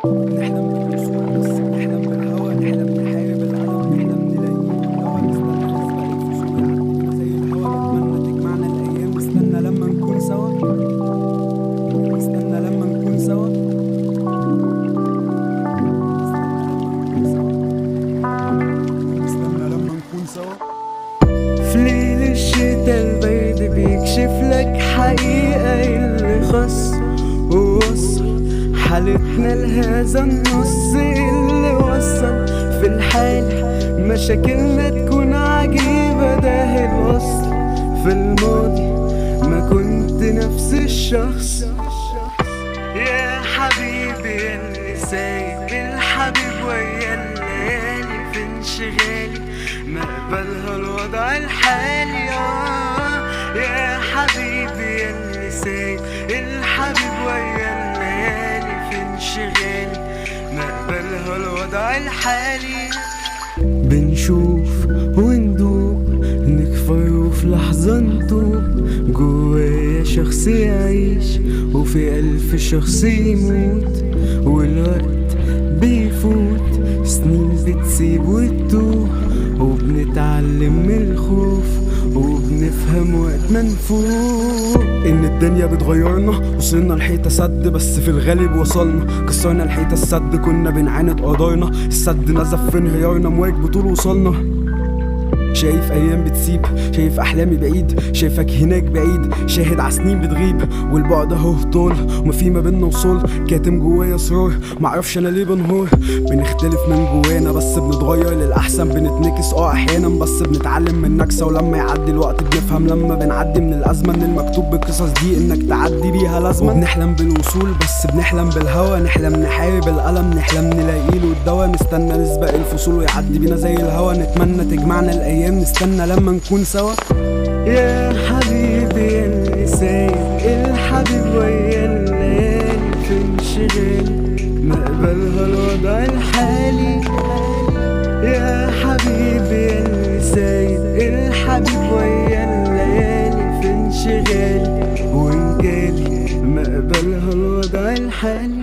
نحلم بالوصول بس بنحلم بالهوى، نحلم نحارب الألم، نحلم نلاقي الدوا، نستنى نسبق الفصول يعدي بينا زي الهوا، نتمنى تجمعنا الأيام، نستنى لما نكون سوا، نستنى لما نكون سوا، نستنى لما نكون سوا. في ليل الشتا البرد بيكشف لك حقيقة اللي خص ووصل حالتنا لهذا النص اللي وصل في الحال مشاكلنا تكون عجيبة. ده الوصل في الماضي ما كنت نفس الشخص. يا حبيبي اللي سايب الحبيب ويا الليالي في انشغالي ما قبلها الوضع الحالي. يا حبيبي اللي سايب الحبيب ويا الليالي في انشغالي ما قبلها الوضع الحالي. بنشوف وندوب نكفر وفي لحظة نتوب، جوايا شخص يعيش وفي 1000 شخص يموت، والوقت بيفوت سنين بتسيب وتتوه، وبنتعلم من الخوف وبنفهم وقت ما نفوق ان الدنيا بتغيرنا. وصلنا لحيطة سد بس في الغالب وصلنا، كسرنا الحيطة السد كنا بنعاند قدرنا، السد نزف في انهيارنا مواج بطول وصلنا. شايف ايام بتسيب، شايف احلامي بعيد، شايفك هناك بعيد، شاهد عسنين بتغيب والبعد اهو طول، وما في ما بينا وصول كاتم جوايا اسرار. معرفش انا ليه بنهار، بنختلف من جوانا بس بنتغير للاحسن، بنتنكس احيانا بس بنتعلم من نكسه، ولما يعدي الوقت بنفهم لما بنعدي من الازمه ان المكتوب بالقصص دي انك تعدي بيها لازمه. وبنحلم بالوصول بس بنحلم بالهوى، نحلم نحارب الالم، نحلم نلاقي له الدوا، نستنى نسبق الفصول ويعدي بينا زي الهوا، نتمنى تجمعنا الايام، نستنى لما نكون سوا. يا حبيبي اللي سايب الحبيب ويا الليالي في انشغالي ما قبلها الوضع الحالي. يا حبيبي اللي سايب الحبيب ويا الليالي في انشغالي وانجالي ما قبلها الوضع الحالي.